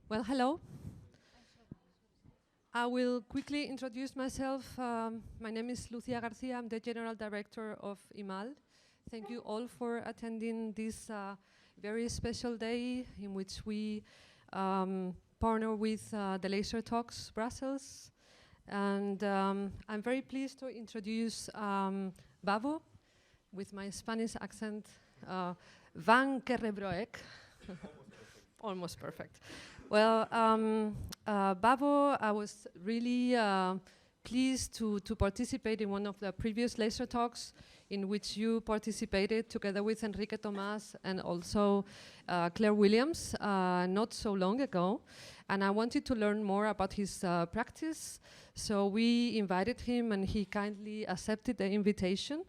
Well, hello. I will quickly introduce myself. My name is Lucia Garcia. I'm the General Director of IMAL. Thank you all for attending this very special day in which we partner with the Laser Talks Brussels. And I'm very pleased to introduce Bavo, with my Spanish accent, Van Kerrebroek. Almost perfect. Well, Bavo, I was really pleased to participate in one of the previous laser talks in which you participated together with Enrique Tomás and also Claire Williams not so long ago. And I wanted to learn more about his practice. So we invited him and he kindly accepted the invitation.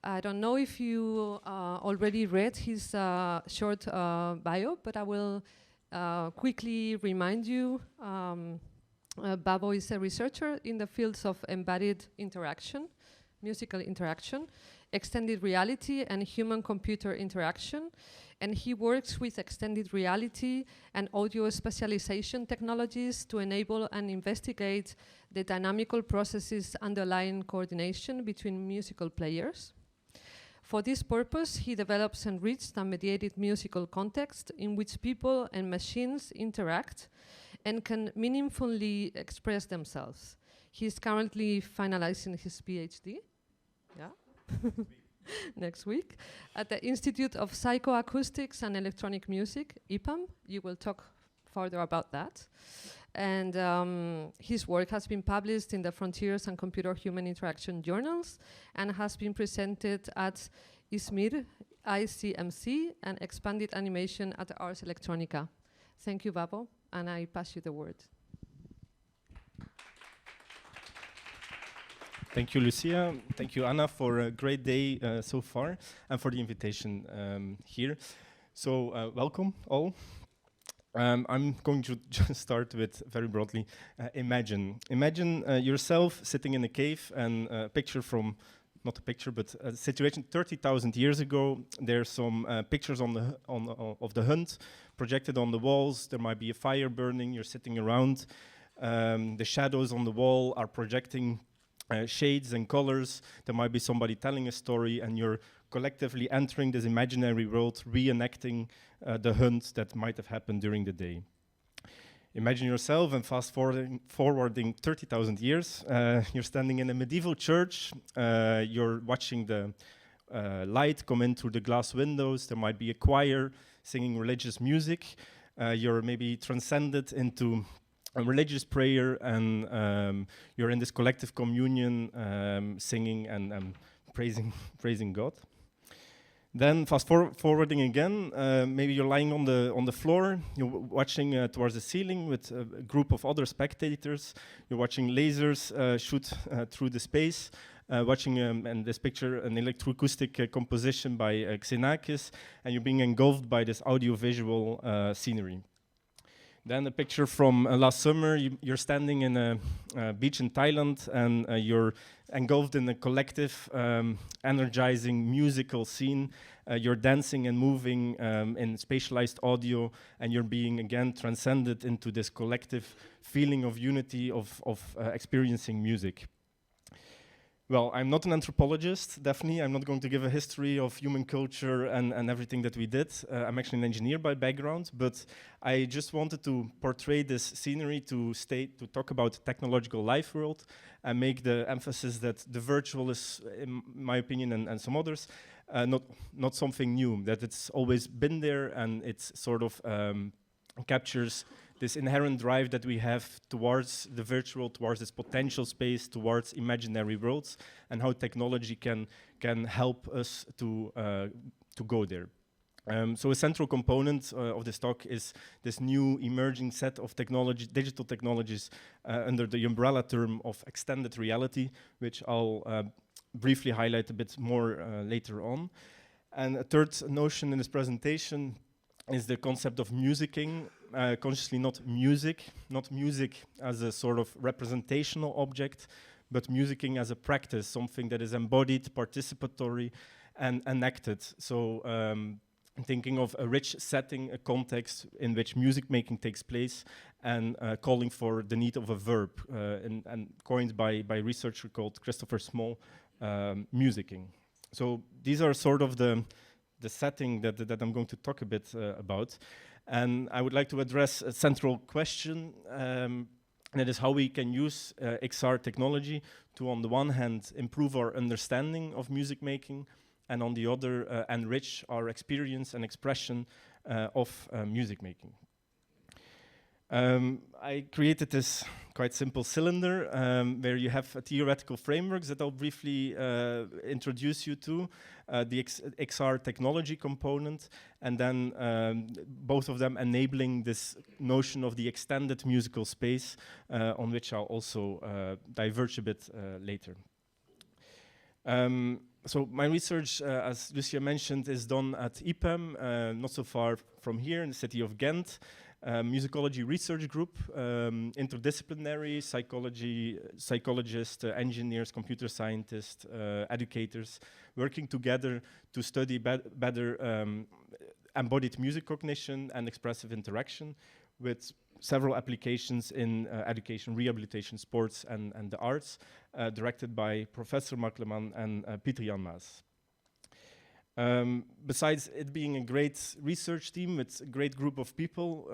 I don't know if you already read his short bio, but I will quickly remind you. Bavo is a researcher in the fields of embodied interaction, musical interaction, extended reality, and human-computer interaction. And he works with extended reality and audio spatialization technologies to enable and investigate the dynamical processes underlying coordination between musical players. For this purpose, he develops enriched and mediated musical context in which people and machines interact and can meaningfully express themselves. He is currently finalizing his PhD. Yeah. Next week at the Institute of Psychoacoustics and Electronic Music, IPAM. You will talk further about that. And his work has been published in the Frontiers and Computer-Human Interaction journals and has been presented at ISMIR, ICMC, and Expanded Animation at Ars Electronica. Thank you, Bavo, and I pass you the word. Thank you, Lucia. Thank you, Anna, for a great day so far and for the invitation here. So welcome all. I'm going to just start with, very broadly, imagine. Imagine yourself sitting in a cave and a picture from, not a picture, but a situation 30,000 years ago. There's some pictures on the of the hunt projected on the walls. There might be a fire burning, you're sitting around. The shadows on the wall are projecting shades and colors. There might be somebody telling a story and you're collectively entering this imaginary world, reenacting the hunt that might have happened during the day. Imagine yourself and fast forwarding 30,000 years. You're standing in a medieval church. You're watching the light come in through the glass windows. There might be a choir singing religious music. You're maybe transcended into a religious prayer, and you're in this collective communion, singing and praising God. Then fast forwarding again, maybe you're lying on the floor, you're watching towards the ceiling with a group of other spectators. You're watching lasers shoot through the space, watching, in this picture, an electroacoustic composition by Xenakis, and you're being engulfed by this audiovisual scenery. Then a picture from last summer, you're standing in a beach in Thailand and you're engulfed in a collective, energizing musical scene. You're dancing and moving in spatialized audio, and you're being again transcended into this collective feeling of unity of experiencing music. Well, I'm not an anthropologist, definitely. I'm not going to give a history of human culture and everything that we did. I'm actually an engineer by background, but I just wanted to portray this scenery to talk about the technological life world and make the emphasis that the virtual is, in my opinion, and some others, not something new, that it's always been there and it's sort of captures this inherent drive that we have towards the virtual, towards this potential space, towards imaginary worlds, and how technology can help us to go there. So a central component of this talk is this new emerging set of digital technologies under the umbrella term of extended reality, which I'll briefly highlight a bit more later on. And a third notion in this presentation is the concept of musicking, consciously not music as a sort of representational object, but musicking as a practice, something that is embodied, participatory, and enacted. So thinking of a rich setting, a context in which music making takes place, and calling for the need of a verb, and coined by a researcher called Christopher Small, musicking. So these are sort of the setting that I'm going to talk a bit about. And I would like to address a central question, and that is how we can use XR technology to, on the one hand, improve our understanding of music making, and on the other, enrich our experience and expression of music making. I created this quite simple cylinder where you have theoretical frameworks that I'll briefly introduce you to, the XR technology component, and then both of them enabling this notion of the extended musical space, on which I'll also diverge a bit later. So my research, as Lucia mentioned, is done at IPEM, not so far from here in the city of Ghent. Musicology research group, interdisciplinary, psychologists, engineers, computer scientists, educators, working together to study better embodied music cognition and expressive interaction, with several applications in education, rehabilitation, sports, and the arts, directed by Professor Mark Leman and Pieter Jan Maas. Besides it being a great research team with a great group of people,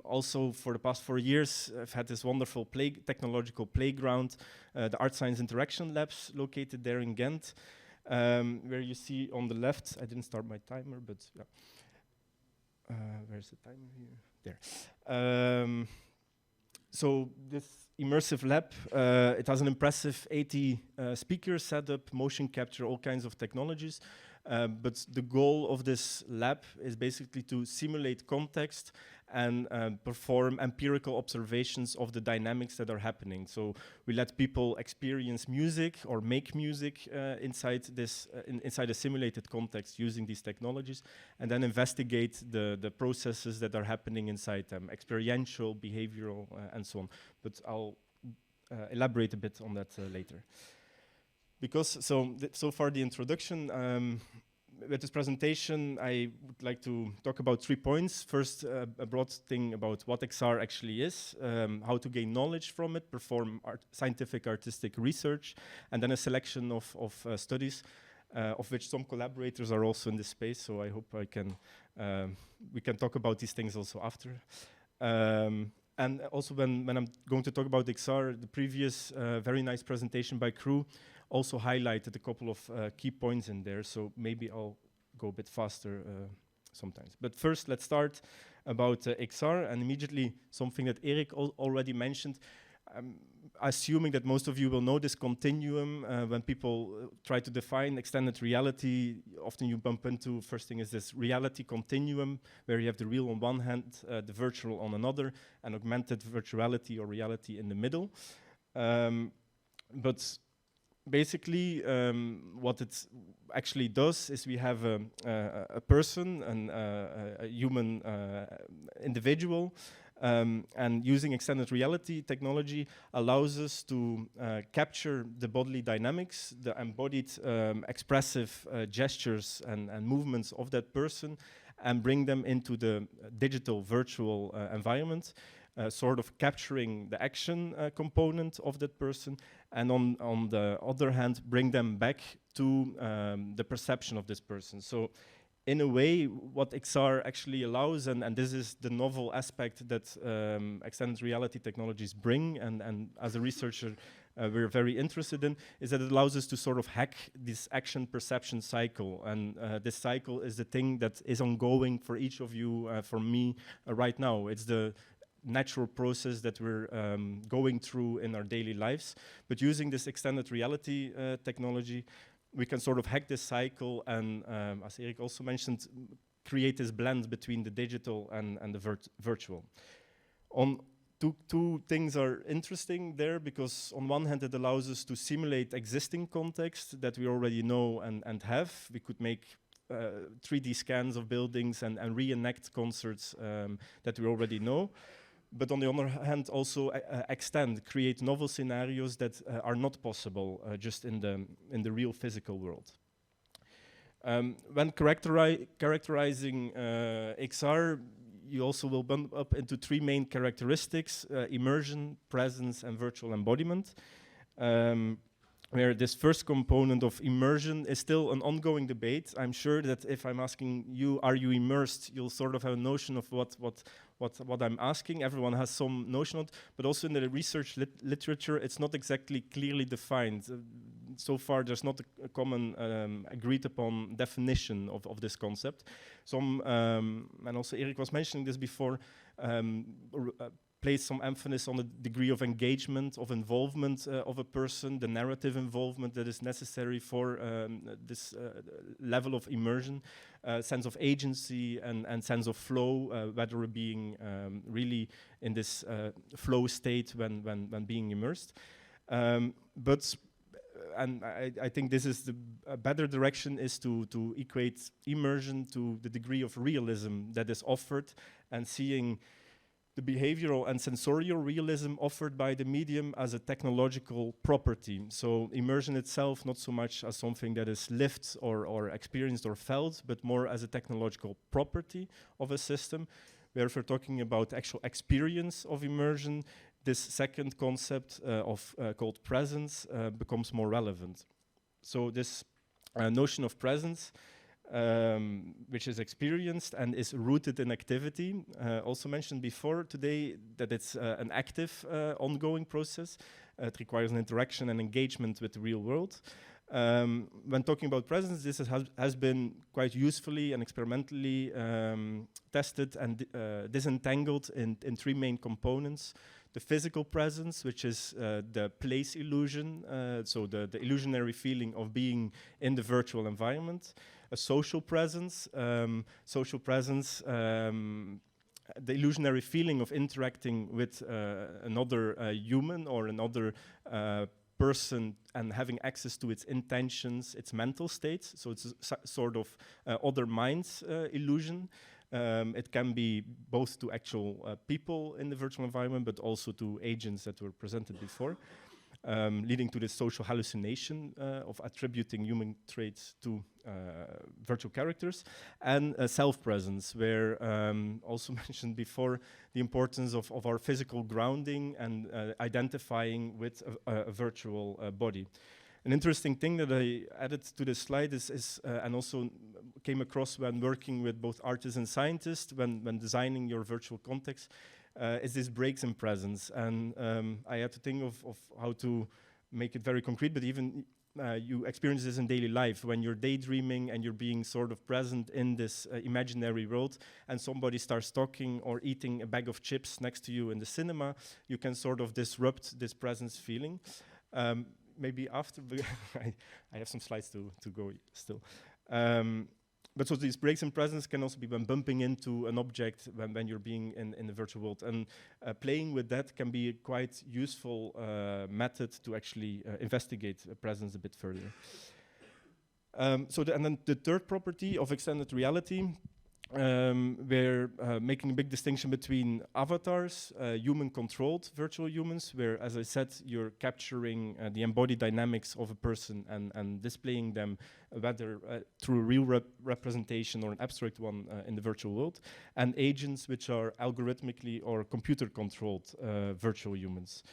also for the past 4 years I've had this wonderful technological playground, the Art Science Interaction Labs, located there in Ghent, where you see on the left, I didn't start my timer, but yeah. Where's the timer here? There. So this immersive lab, it has an impressive 80 speakers set up, motion capture, all kinds of technologies. But the goal of this lab is basically to simulate context and perform empirical observations of the dynamics that are happening. So we let people experience music or make music inside a simulated context using these technologies, and then investigate the processes that are happening inside them, experiential, behavioral, and so on. But I'll elaborate a bit on that later. Because so far the introduction, with this presentation I would like to talk about 3 points. First, a broad thing about what XR actually is, how to gain knowledge from it, perform scientific artistic research, and then a selection of studies, of which some collaborators are also in this space, so I hope we can talk about these things also after. And also when I'm going to talk about XR, the previous very nice presentation by Crew also highlighted a couple of key points in there, so maybe I'll go a bit faster sometimes. But first, let's start about XR, and immediately something that Erik already mentioned. Assuming that most of you will know this continuum, when people try to define extended reality, often you bump into, first thing is this reality continuum, where you have the real on one hand, the virtual on another, and augmented virtuality or reality in the middle. But basically, what it actually does is we have a person, a human individual, and using extended reality technology allows us to capture the bodily dynamics, the embodied expressive gestures and movements of that person, and bring them into the digital virtual environment, sort of capturing the action component of that person, and on the other hand, bring them back to the perception of this person. So in a way, what XR actually allows, and this is the novel aspect that extended reality technologies bring, and as a researcher we're very interested in, is that it allows us to sort of hack this action perception cycle. And this cycle is the thing that is ongoing for each of you, for me, right now. It's the natural process that we're going through in our daily lives. But using this extended reality technology, we can sort of hack this cycle and, as Erik also mentioned, create this blend between the digital and the virtual. Two things are interesting there, because on one hand it allows us to simulate existing context that we already know and have. We could make 3D scans of buildings and reenact concerts that we already know. But on the other hand, also create novel scenarios that are not possible just in the real physical world. When characterizing XR, you also will bump up into three main characteristics: immersion, presence, and virtual embodiment. Where this first component of immersion is still an ongoing debate. I'm sure that if I'm asking you, are you immersed, you'll sort of have a notion of what I'm asking. Everyone has some notion of it, but also in the research literature, it's not exactly clearly defined. So far, there's not a common agreed upon definition of this concept. Some, and also Erik was mentioning this before, place some emphasis on the degree of engagement, of involvement of a person, the narrative involvement that is necessary for this level of immersion, sense of agency and sense of flow, whether we're being really in this flow state when being immersed. And I think this is a better direction is to equate immersion to the degree of realism that is offered, and seeing the behavioral and sensorial realism offered by the medium as a technological property. So immersion itself, not so much as something that is lived or experienced or felt, but more as a technological property of a system. Where if we're talking about actual experience of immersion, this second concept called presence becomes more relevant. So this notion of presence, which is experienced and is rooted in activity. Also mentioned before today that it's an active, ongoing process. It requires an interaction and engagement with the real world. When talking about presence, this has been quite usefully and experimentally tested and disentangled in three main components. The physical presence, which is the place illusion, so the illusionary feeling of being in the virtual environment. A social presence, the illusionary feeling of interacting with another human or another person and having access to its intentions, its mental states. So it's a sort of other minds illusion. It can be both to actual people in the virtual environment, but also to agents that were presented before. Leading to this social hallucination of attributing human traits to virtual characters, and self-presence, where also mentioned before the importance of our physical grounding and identifying with a virtual body. An interesting thing that I added to this slide is and also came across when working with both artists and scientists when designing your virtual context, is this breaks in presence. And I had to think of how to make it very concrete, but even you experience this in daily life when you're daydreaming and you're being sort of present in this imaginary world, and somebody starts talking or eating a bag of chips next to you in the cinema, you can sort of disrupt this presence feeling. Maybe after, I have some slides to go still. But so these breaks in presence can also be when bumping into an object when you're being in the virtual world. And playing with that can be a quite useful method to actually investigate presence a bit further. And then the third property of extended reality, we're making a big distinction between avatars, human-controlled virtual humans, where, as I said, you're capturing the embodied dynamics of a person and displaying them, whether through a real representation or an abstract one in the virtual world, and agents which are algorithmically or computer-controlled virtual humans.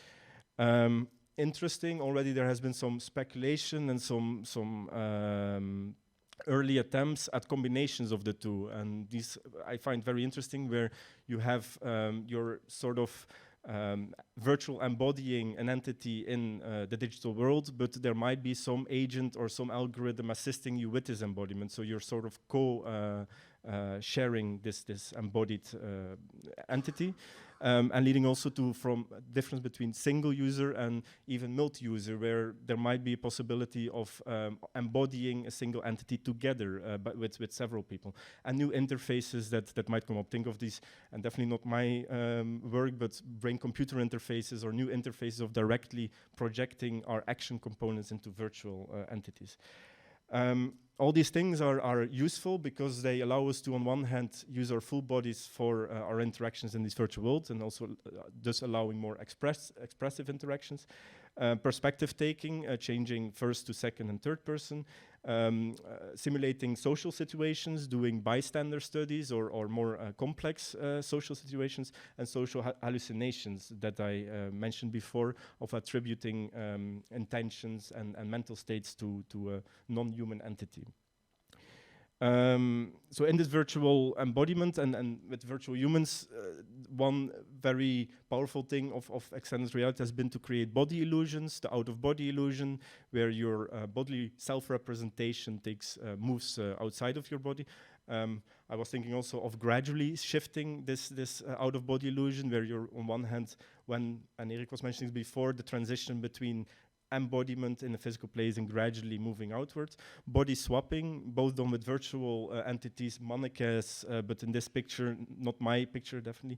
Interesting, already there has been some speculation and some early attempts at combinations of the two, and these I find very interesting, where you have your sort of virtual embodying an entity in the digital world, but there might be some agent or some algorithm assisting you with this embodiment, so you're sort of sharing this embodied entity. And leading also to from difference between single user and even multi-user, where there might be a possibility of embodying a single entity together but with several people. And new interfaces that might come up. Think of these, and definitely not my work, but brain-computer interfaces or new interfaces of directly projecting our action components into virtual entities. All these things are useful because they allow us to, on one hand, use our full bodies for our interactions in this virtual world, and also thus allowing more expressive interactions. Perspective taking, changing first to second and third person, simulating social situations, doing bystander studies or more complex social situations, and social hallucinations that I mentioned before, of attributing intentions and mental states to a non-human entity. So in this virtual embodiment and with virtual humans, one very powerful thing of extended reality has been to create body illusions, the out-of-body illusion, where your bodily self-representation moves outside of your body. I was thinking also of gradually shifting this out-of-body illusion, where you're on one hand, and Erik was mentioning before, the transition between embodiment in a physical place and gradually moving outwards. Body swapping, both done with virtual entities, mannequins, but in this picture, not my picture definitely,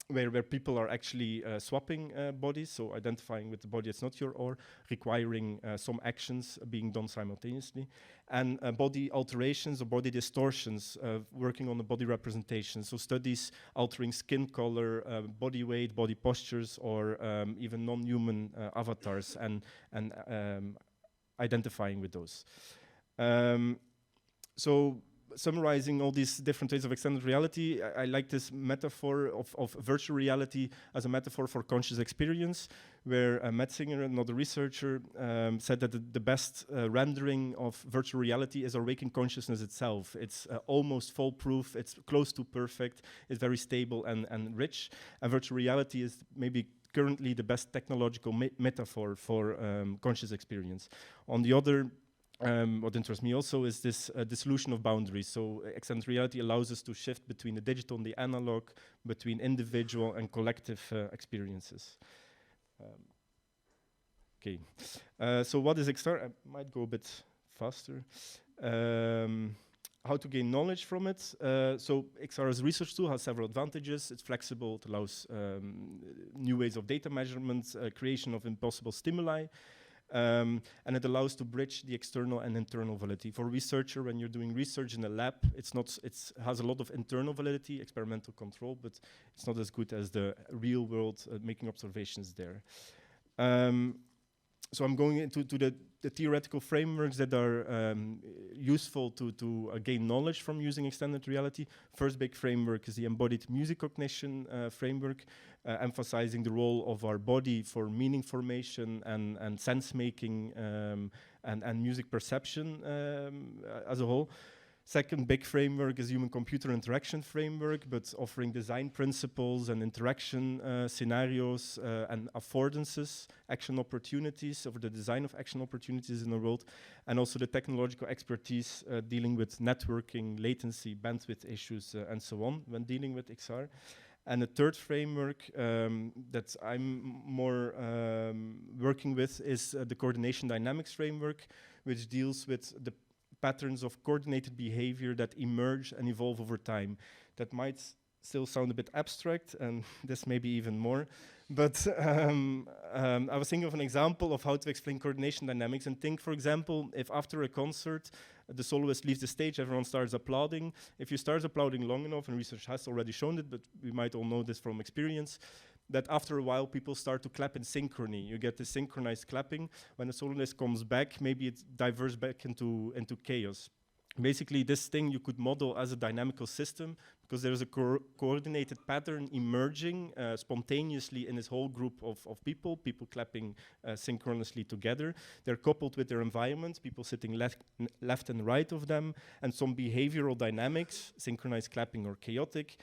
where people are actually swapping bodies, so identifying with the body that's not your own, requiring some actions being done simultaneously, and body alterations or body distortions, working on the body representation, so studies altering skin color, body weight, body postures, or even non-human avatars, and identifying with those. So summarizing all these different ways of extended reality, I like this metaphor of virtual reality as a metaphor for conscious experience, where Metzinger, another researcher, said that the best rendering of virtual reality is our waking consciousness itself. It's almost foolproof, it's close to perfect, it's very stable and rich, and virtual reality is maybe currently the best technological metaphor for conscious experience. On the other, what interests me also is this dissolution of boundaries. So extended reality allows us to shift between the digital and the analog, between individual and collective experiences. Okay, so what is XR? I might go a bit faster. How to gain knowledge from it. So XR as a research tool has several advantages. It's flexible, it allows new ways of data measurement, creation of impossible stimuli, and it allows to bridge the external and internal validity. For a researcher, when you're doing research in a lab, it has a lot of internal validity, experimental control, but it's not as good as the real world making observations there. So I'm going into the theoretical frameworks that are useful to gain knowledge from using extended reality. First big framework is the embodied music cognition framework, emphasizing the role of our body for meaning formation and sense making and music perception as a whole. Second big framework is human-computer interaction framework, but offering design principles and interaction scenarios and affordances, action opportunities, over the design of action opportunities in the world, and also the technological expertise dealing with networking, latency, bandwidth issues, and so on when dealing with XR. And the third framework that I'm more working with is the coordination dynamics framework, which deals with the patterns of coordinated behavior that emerge and evolve over time. That might still sound a bit abstract, and this may be even more, but I was thinking of an example of how to explain coordination dynamics, and think, for example, if after a concert, the soloist leaves the stage, everyone starts applauding. If you start applauding long enough, and research has already shown it, but we might all know this from experience, that after a while people start to clap in synchrony. You get the synchronized clapping. When the soloist comes back, maybe it diverges back into chaos. Basically, this thing you could model as a dynamical system, because there's a coordinated pattern emerging spontaneously in this whole group of people clapping synchronously together. They're coupled with their environment, people sitting left and right of them, and some behavioral dynamics, synchronized clapping or chaotic,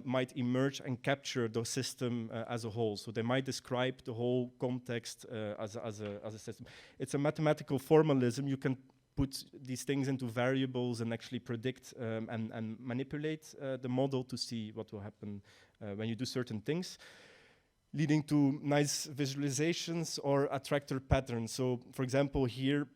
might emerge and capture the system as a whole. So they might describe the whole context as a system. It's a mathematical formalism. You can put these things into variables and actually predict and manipulate the model to see what will happen when you do certain things, leading to nice visualizations or attractor patterns. So, for example, here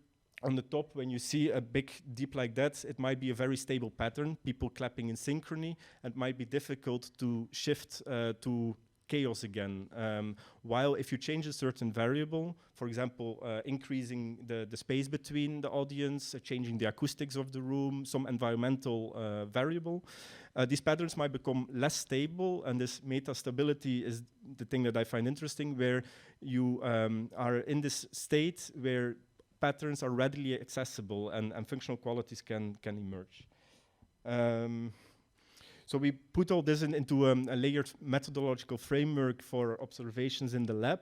on the top, when you see a big deep like that, it might be a very stable pattern, people clapping in synchrony, and might be difficult to shift to chaos again. While if you change a certain variable, for example, increasing the space between the audience, changing the acoustics of the room, some environmental variable, these patterns might become less stable, and this meta-stability is the thing that I find interesting, where you are in this state where patterns are readily accessible and functional qualities can emerge. So we put all this into a layered methodological framework for observations in the lab,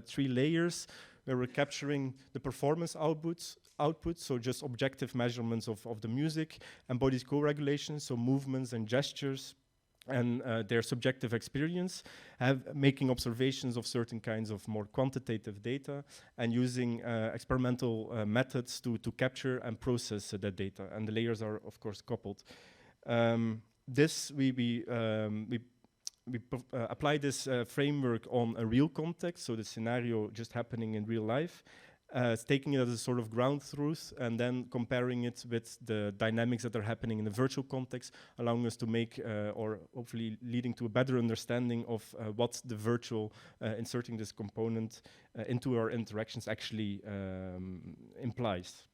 3 layers, where we're capturing the performance outputs, so just objective measurements of the music, and body co-regulation, so movements and gestures, and their subjective experience, making observations of certain kinds of more quantitative data, and using experimental methods to capture and process that data. And the layers are, of course, coupled. We apply this framework on a real context, so the scenario just happening in real life, taking it as a sort of ground truth, and then comparing it with the dynamics that are happening in a virtual context, allowing us to make, or hopefully leading to a better understanding of what the virtual, inserting this component into our interactions actually implies.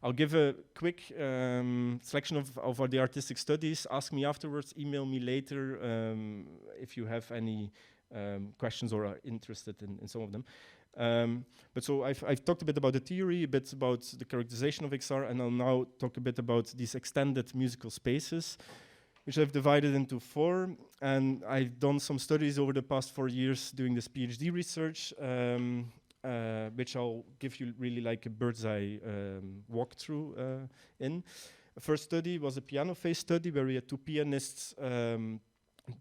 I'll give a quick selection of the artistic studies. Ask me afterwards, email me later if you have any questions or are interested in some of them. But so I've talked a bit about the theory, a bit about the characterization of XR, and I'll now talk a bit about these extended musical spaces, which I've divided into 4. And I've done some studies over the past 4 years doing this PhD research, which I'll give you really like a bird's eye walkthrough in. The first study was a piano phase study where we had 2 pianists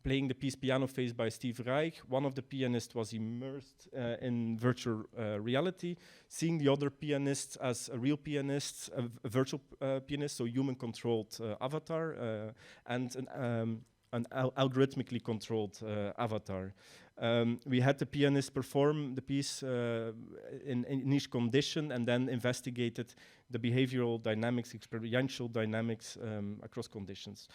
playing the piece Piano Phase by Steve Reich. One of the pianists was immersed in virtual reality, seeing the other pianist as a real pianist, a virtual pianist, so human-controlled avatar, and an algorithmically controlled avatar. We had the pianist perform the piece in each condition and then investigated the behavioral dynamics, experiential dynamics across conditions.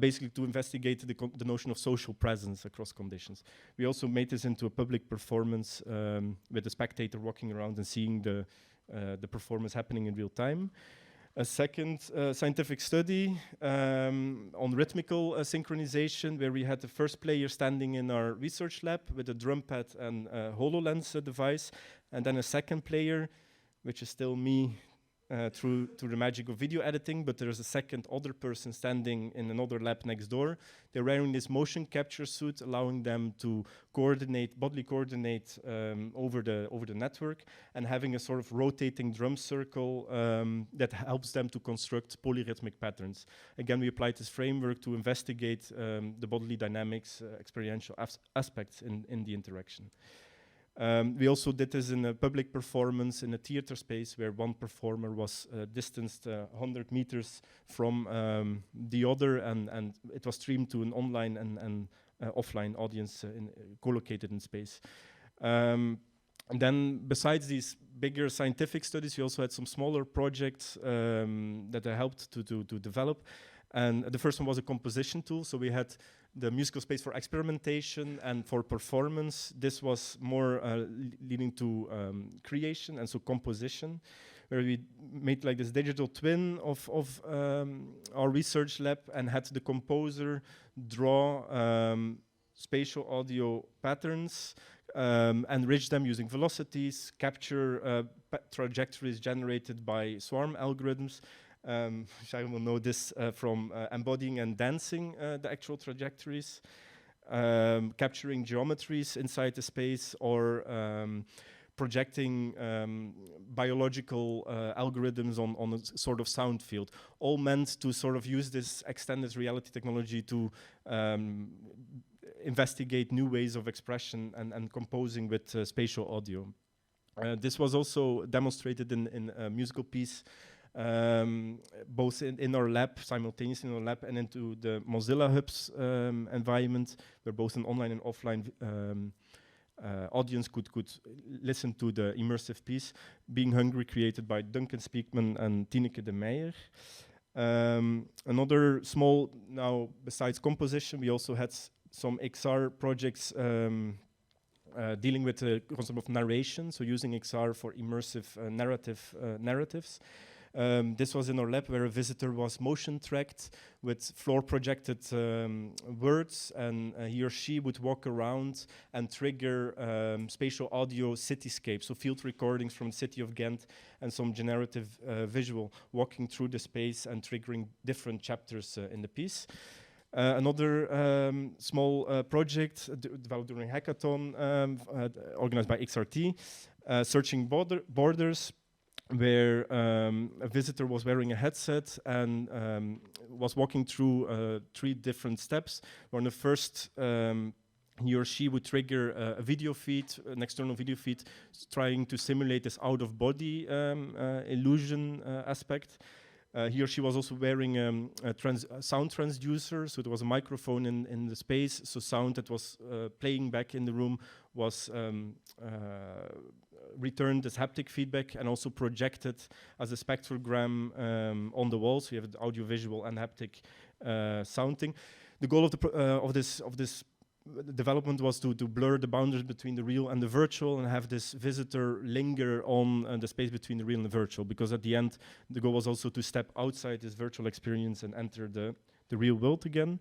Basically to investigate the notion of social presence across conditions. We also made this into a public performance with the spectator walking around and seeing the performance happening in real time. A second scientific study on rhythmical synchronization, where we had the first player standing in our research lab with a drum pad and a HoloLens device, and then a second player, which is still me through the magic of video editing, but there's a second other person standing in another lab next door. They're wearing this motion capture suit, allowing them to bodily coordinate over the network, and having a sort of rotating drum circle that helps them to construct polyrhythmic patterns. Again, we applied this framework to investigate the bodily dynamics, experiential aspects in the interaction. We also did this in a public performance in a theater space where one performer was distanced 100 meters from the other, and it was streamed to an online and offline audience co-located in space. And then besides these bigger scientific studies, we also had some smaller projects that I helped to develop. And the first one was a composition tool. So we had the musical space for experimentation and for performance. This was more leading to creation and so composition, where we made like this digital twin of our research lab and had the composer draw spatial audio patterns, enrich them using velocities, capture trajectories generated by swarm algorithms. I will know this from embodying and dancing the actual trajectories, capturing geometries inside the space, or projecting biological algorithms on a sort of sound field, all meant to sort of use this extended reality technology to investigate new ways of expression and composing with spatial audio. This was also demonstrated in a musical piece both in our lab, simultaneously in our lab, and into the Mozilla Hubs environment, where both an online and offline audience could listen to the immersive piece, Being Hungry, created by Duncan Speakman and Tineke de Meijer. Another small, now besides composition, we also had some XR projects dealing with the concept of narration, so using XR for immersive narratives. This was in our lab where a visitor was motion tracked with floor projected words, and he or she would walk around and trigger spatial audio cityscapes, so field recordings from the city of Ghent and some generative visual walking through the space and triggering different chapters in the piece. Another small project developed during hackathon organized by XRT, Searching Borders, where a visitor was wearing a headset and was walking through 3 different steps. On the first, he or she would trigger a video feed, an external video feed, trying to simulate this out-of-body illusion aspect. He or she was also wearing a sound transducer, so there was a microphone in the space, so sound that was playing back in the room was returned as haptic feedback and also projected as a spectrogram on the wall, so you have the audiovisual and haptic sounding. The goal of this development was to blur the boundaries between the real and the virtual and have this visitor linger on the space between the real and the virtual, because at the end the goal was also to step outside this virtual experience and enter the real world again.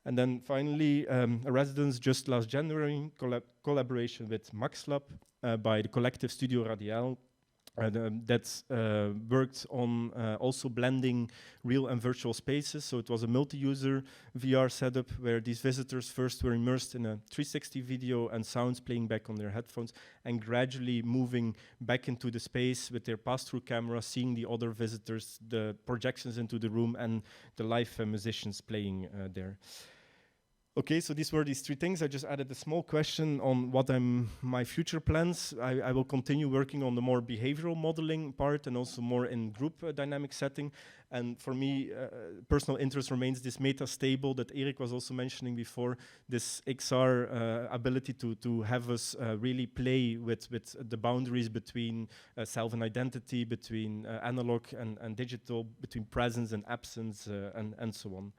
And then finally, a residence just last January, collaboration with MaxLab by the collective Studio Radial, that worked on also blending real and virtual spaces. So it was a multi-user VR setup where these visitors first were immersed in a 360 video and sounds playing back on their headphones, and gradually moving back into the space with their pass-through camera, seeing the other visitors, the projections into the room, and the live musicians playing there. Okay, so these were these 3 things. I just added a small question on what my future plans. I will continue working on the more behavioral modeling part and also more in group dynamic setting. And for me, personal interest remains this meta-stable that Erik was also mentioning before, this XR ability to have us really play with the boundaries between self and identity, between analog and digital, between presence and absence, and so on.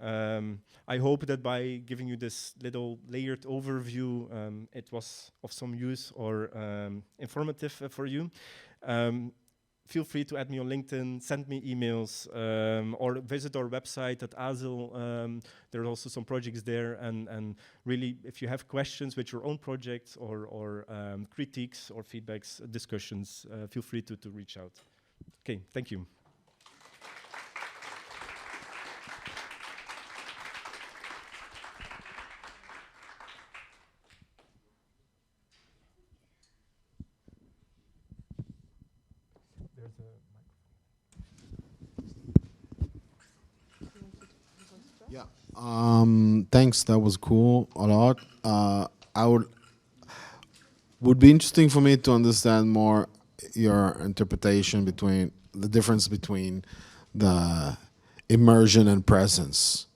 I hope that by giving you this little layered overview, it was of some use or informative for you. Feel free to add me on LinkedIn, send me emails, or visit our website at ASIL. There are also some projects there, and really, if you have questions with your own projects or critiques or feedbacks, discussions, feel free to reach out. Okay, thank you. Yeah. Thanks. That was cool a lot. Would be interesting for me to understand more your interpretation between the difference between the immersion and presence,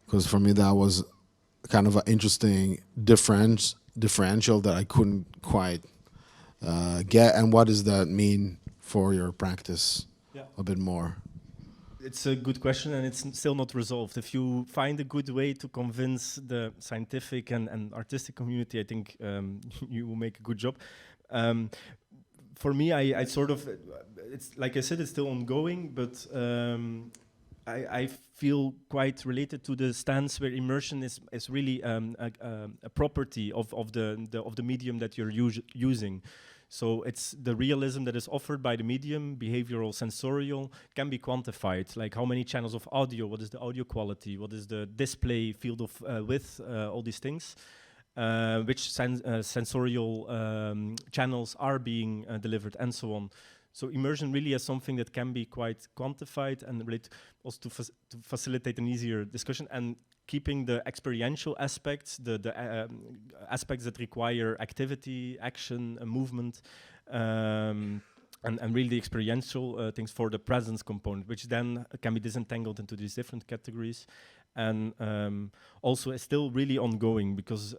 because for me that was kind of an interesting differential that I couldn't quite get. And what does that mean for your practice? Yeah. A bit more? It's a good question, and it's still not resolved. If you find a good way to convince the scientific and artistic community, I think you will make a good job. For me, I sort of, it's like I said, it's still ongoing, but I feel quite related to the stance where immersion is really a property of the medium that you're using. So it's the realism that is offered by the medium, behavioral, sensorial, can be quantified. Like how many channels of audio, what is the audio quality, what is the display field of width, all these things. Which sensorial channels are being delivered, and so on. So immersion really is something that can be quite quantified and relate also to facilitate an easier discussion, and keeping the experiential aspects, the aspects that require activity, action, movement, and really the experiential things for the presence component, which then can be disentangled into these different categories. And also is still really ongoing, because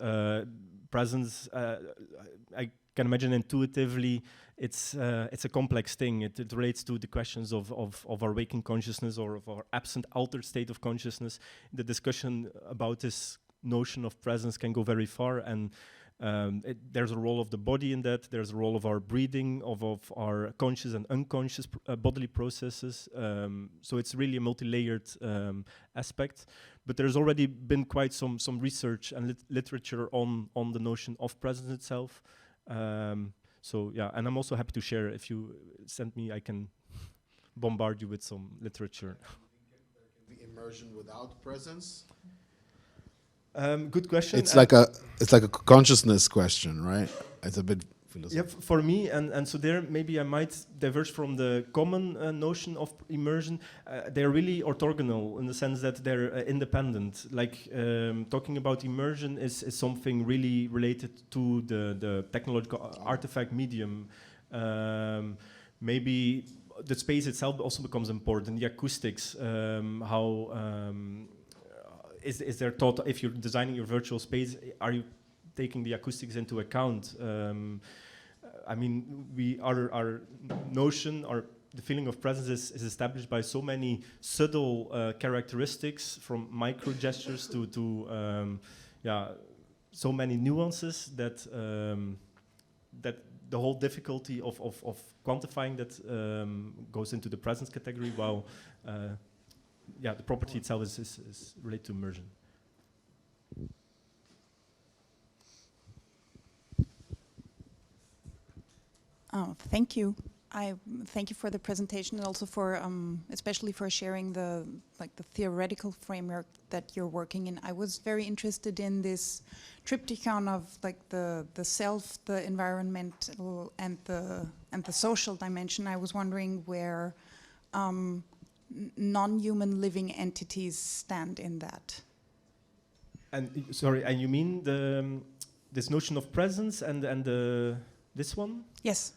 presence, I can imagine intuitively, it's a complex thing. It relates to the questions of our waking consciousness or of our absent altered state of consciousness. The discussion about this notion of presence can go very far, and There's a role of the body in that. There's a role of our breathing, of our conscious and unconscious bodily processes. So it's really a multi-layered aspect. But there's already been quite some research and literature on the notion of presence itself. So yeah, and I'm also happy to share. If you send me, I can bombard you with some literature. The immersion without presence? Good question. It's like a consciousness question, right? It's a bit philosophical. Yeah, for me, and so there maybe I might diverge from the common notion of immersion. They're really orthogonal in the sense that they're independent. Like talking about immersion is something really related to the technological artifact medium. Maybe the space itself also becomes important. The acoustics, how is there thought, if you're designing your virtual space, are you taking the acoustics into account? I mean, our notion, the feeling of presence is established by so many subtle characteristics, from micro gestures to so many nuances that that the whole difficulty of quantifying that goes into the presence category, while the property itself is related to immersion. Oh, thank you. I thank you for the presentation, and also for especially for sharing the theoretical framework that you're working in. I was very interested in this triptychon of the self, the environmental, and the social dimension. I was wondering where non-human living entities stand in that. And and you mean this notion of presence and this one? Yes.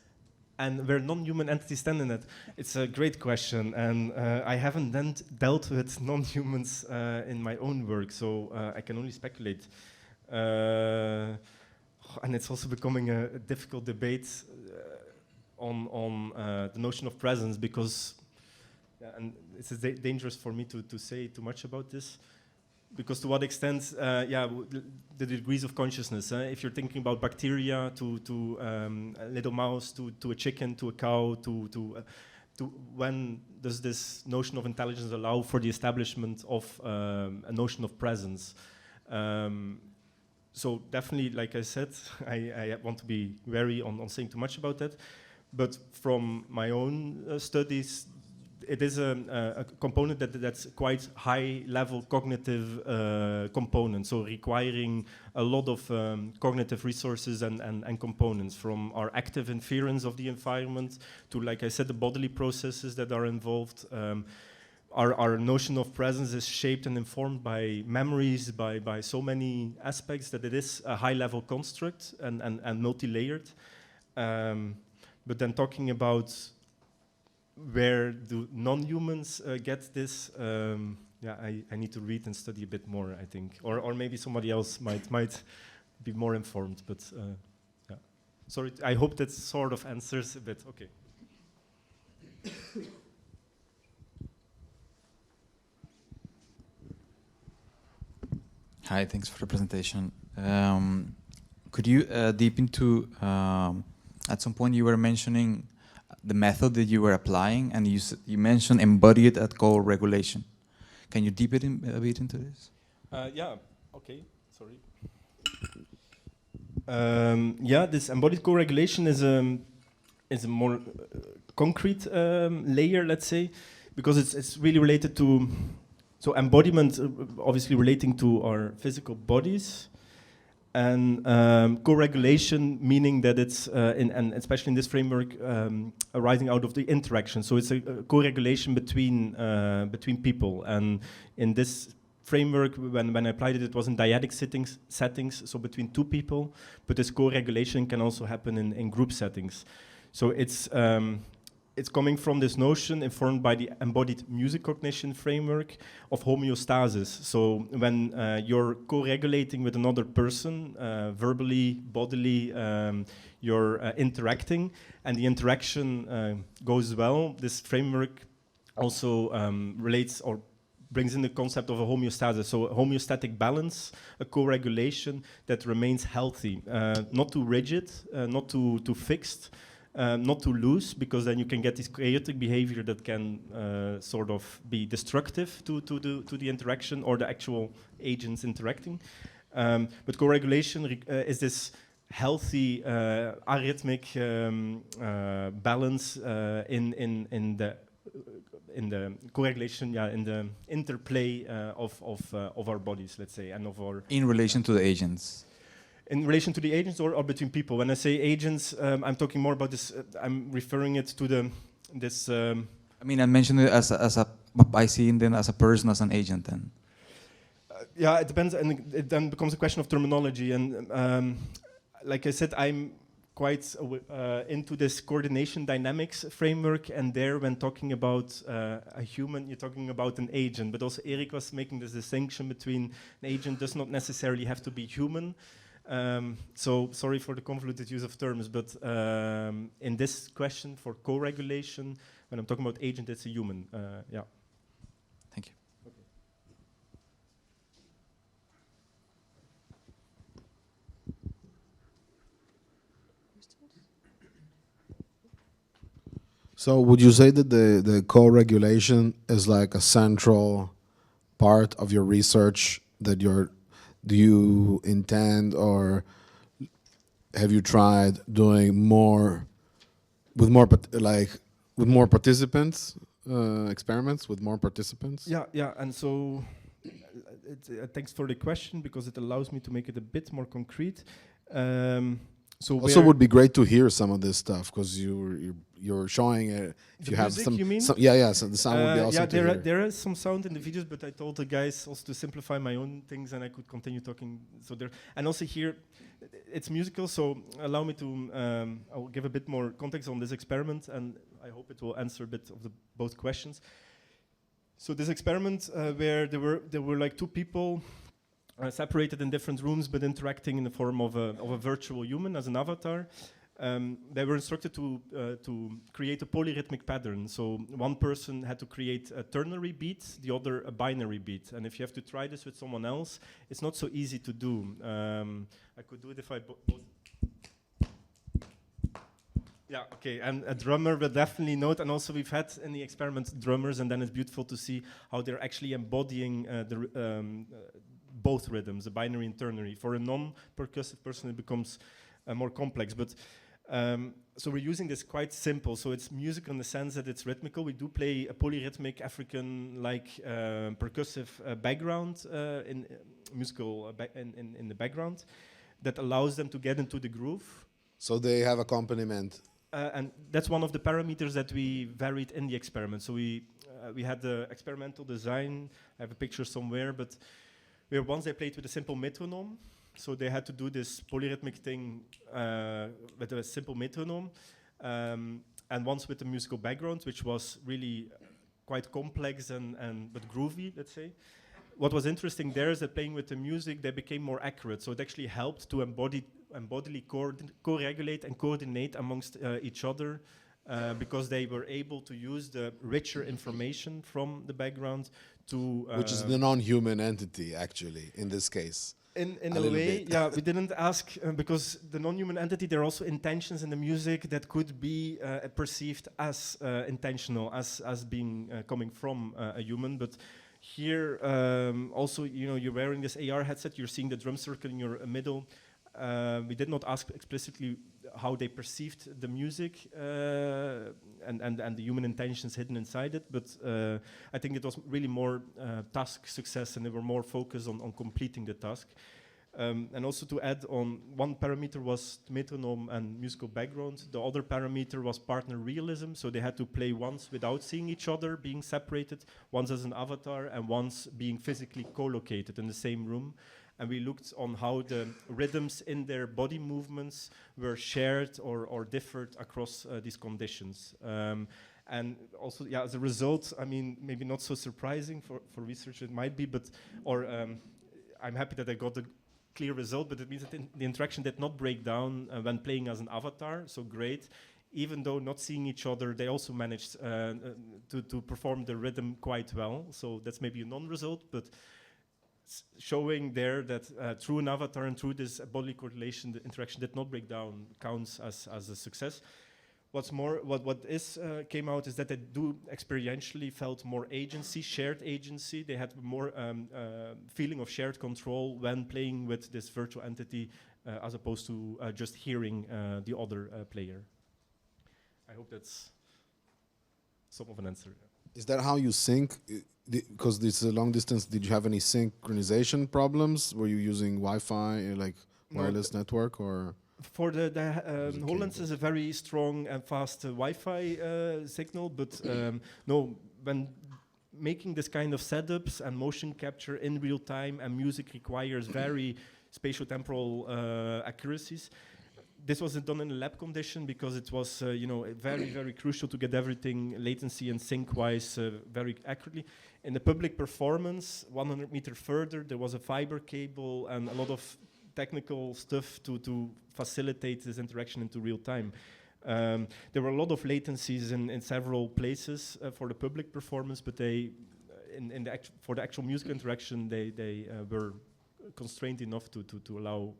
And where non-human entities stand in it? It's a great question, and I haven't then dealt with non-humans in my own work, so I can only speculate. And it's also becoming a difficult debate on the notion of presence, because, and it's dangerous for me to say too much about this, because to what extent, the degrees of consciousness. If you're thinking about bacteria, to a little mouse, to a chicken, to a cow, to when does this notion of intelligence allow for the establishment of a notion of presence? So definitely, like I said, I want to be wary on saying too much about that. But from my own studies, it is a component that's quite high-level cognitive component, so requiring a lot of cognitive resources and components, from our active inference of the environment to, like I said, the bodily processes that are involved. Our notion of presence is shaped and informed by memories, by so many aspects, that it is a high-level construct and multi-layered. But then talking about where do non-humans get this? I need to read and study a bit more, I think, or maybe somebody else might be more informed. But sorry, I hope that sort of answers a bit. Okay. Hi, thanks for the presentation. Could you deep into? At some point, you were mentioning the method that you were applying, and you mentioned embodied at co-regulation. Can you deep it a bit into this? Okay. Sorry. This embodied co-regulation is a more concrete layer, let's say, because it's really related to embodiment, obviously relating to our physical bodies. And co-regulation, meaning that it's, and especially in this framework, arising out of the interaction. So it's a co-regulation between people. And in this framework, when I applied it, it was in dyadic settings, so between two people. But this co-regulation can also happen in group settings. So it's coming from this notion informed by the embodied music cognition framework of homeostasis. So when you're co-regulating with another person, verbally, bodily, you're interacting, and the interaction goes well, this framework also relates or brings in the concept of a homeostasis, so a homeostatic balance, a co-regulation that remains healthy, not too rigid, not too fixed, not too loose, because then you can get this chaotic behavior that can sort of be destructive to the interaction or the actual agents interacting. But co-regulation is this healthy arrhythmic balance in the co-regulation, in the interplay of our bodies, let's say, and of our In relation to the agents. in relation to the agents or between people. When I say agents, I'm talking more about this. I'm referring it to this. I mean, I mentioned it as a I see it then as a person, as an agent then. Yeah, it depends, and it then becomes a question of terminology. And like I said, I'm quite into this coordination dynamics framework. And there, when talking about a human, you're talking about an agent. But also, Erik was making this distinction between an agent does not necessarily have to be human. So sorry for the convoluted use of terms, but in this question for co-regulation, when I'm talking about agent, it's a human. Yeah. Thank you. So would you say that the co-regulation is like a central part of your research that do you intend or have you tried doing more with more participants, experiments with more participants? Yeah, and so thanks for the question because it allows me to make it a bit more concrete. So also would be great to hear some of this stuff because you're showing it. If the you have music, some, you mean? so the sound would be awesome. Yeah, there is some sound in the videos, but I told the guys also to simplify my own things, and I could continue talking. So there, and also here, it's musical. So allow me to. I will give a bit more context on this experiment, and I hope it will answer a bit of both questions. So this experiment where there were like two people. Separated in different rooms, but interacting in the form of a virtual human as an avatar. They were instructed to create a polyrhythmic pattern. So one person had to create a ternary beat, the other a binary beat. And if you have to try this with someone else, it's not so easy to do. I could do it if I both. Yeah, okay, and a drummer will definitely note, and also we've had in the experiment drummers, and then it's beautiful to see how they're actually embodying both rhythms, the binary and ternary. For a non-percussive person, it becomes more complex. But so we're using this quite simple. So it's music in the sense that it's rhythmical. We do play a polyrhythmic African-like percussive background in musical in the background that allows them to get into the groove. So they have accompaniment. And that's one of the parameters that we varied in the experiment. So we had the experimental design. I have a picture somewhere, but once they played with a simple metronome, so they had to do this polyrhythmic thing with a simple metronome, and once with a musical background, which was really quite complex but groovy, let's say. What was interesting there is that playing with the music, they became more accurate. So it actually helped to embodily co-regulate and coordinate amongst each other. Because they were able to use the richer information from the background to... which is the non-human entity, actually, in this case. In a way, yeah, we didn't ask, because the non-human entity, there are also intentions in the music that could be perceived as intentional, as being coming from a human. But here, also, you're wearing this AR headset, you're seeing the drum circle in your middle. We did not ask explicitly how they perceived the music and the human intentions hidden inside it, but I think it was really more task success, and they were more focused on completing the task. And also to add on, one parameter was metronome and musical background. The other parameter was partner realism, so they had to play once without seeing each other, being separated, once as an avatar, and once being physically co-located in the same room. And we looked on how the rhythms in their body movements were shared or differed across these conditions. And also, yeah, as a result, I mean, maybe not so surprising for research it might be, but, I'm happy that I got a clear result, but it means that the interaction did not break down when playing as an avatar, so great. even though not seeing each other, they also managed to perform the rhythm quite well. So that's maybe a non-result, but showing there that through an avatar and through this bodily coordination, the interaction did not break down, counts as a success. What's more, what came out is that they do experientially felt more agency, shared agency. They had more feeling of shared control when playing with this virtual entity, as opposed to just hearing the other player. I hope that's some of an answer. Is that how you sync? Because this is a long distance, did you have any synchronization problems? Were you using Wi-Fi, like wireless network, or? For the HoloLens is a very strong and fast Wi-Fi signal, but no, when making this kind of setups and motion capture in real time, and music requires very spatiotemporal accuracies. This wasn't done in a lab condition because it was, very, very crucial to get everything latency and sync-wise very accurately. In the public performance, 100 meters further, there was a fiber cable and a lot of technical stuff to facilitate this interaction into real time. There were a lot of latencies in several places for the public performance, but they, for the actual music interaction, they were constrained enough to allow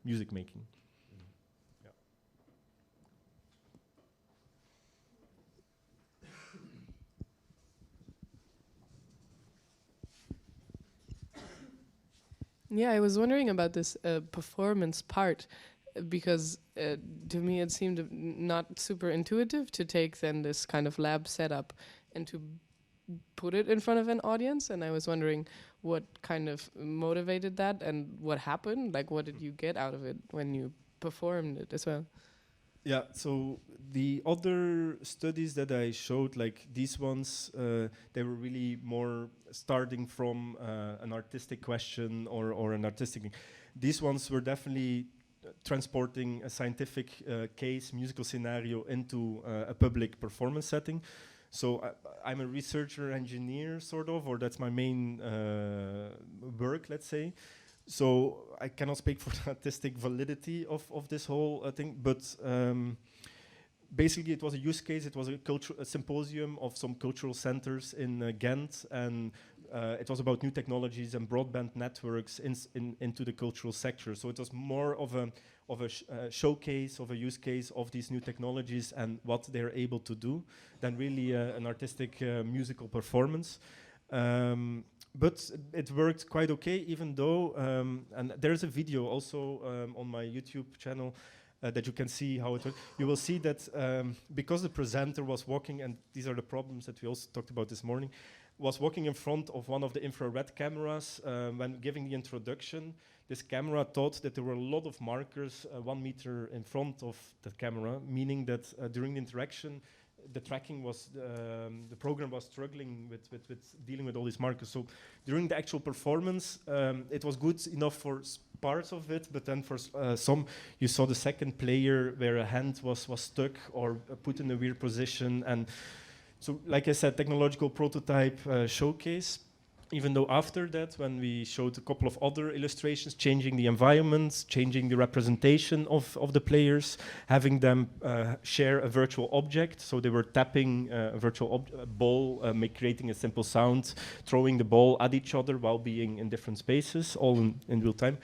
music making. Yeah, I was wondering about this performance part, because to me it seemed not super intuitive to take then this kind of lab setup and to put it in front of an audience. And I was wondering what kind of motivated that and what happened, like what did you get out of it when you performed it as well? Yeah, so the other studies that I showed, like these ones, they were really more starting from an artistic question or an artistic. These ones were definitely transporting a scientific case, musical scenario into a public performance setting. So I'm a researcher engineer, sort of, or that's my main work, let's say. So I cannot speak for the artistic validity of this whole thing, but basically it was a use case. It was a symposium of some cultural centers in Ghent, and it was about new technologies and broadband networks into the cultural sector. So it was more of a showcase of a use case of these new technologies and what they're able to do than really an artistic musical performance. But it worked quite okay, even though, and there's a video also on my YouTube channel that you can see how it works. You will see that because the presenter was walking, and these are the problems that we also talked about this morning, was walking in front of one of the infrared cameras when giving the introduction. This camera thought that there were a lot of markers 1 meter in front of the camera, meaning that during the interaction, the tracking was, the program was struggling with dealing with all these markers. So during the actual performance, it was good enough for parts of it, but then for some, you saw the second player where a hand was stuck or put in a weird position. And so, like I said, technological prototype showcase. Even though after that, when we showed a couple of other illustrations, changing the environments, changing the representation of the players, having them share a virtual object. So they were tapping a virtual ball, creating a simple sound, throwing the ball at each other while being in different spaces, all in real time.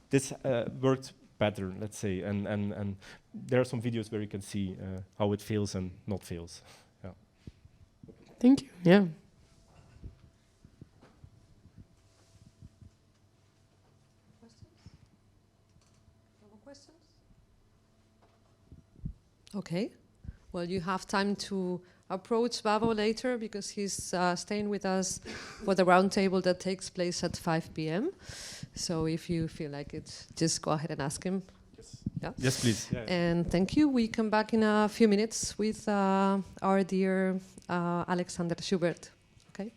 This worked better, let's say. And there are some videos where you can see how it fails and not fails. Yeah. Thank you. Yeah. Okay. Well, you have time to approach Bavo later because he's staying with us for the roundtable that takes place at 5 p.m. So if you feel like it, just go ahead and ask him. Yes, yeah? Yes please. Yeah. And thank you. We come back in a few minutes with our dear Alexander Schubert. Okay.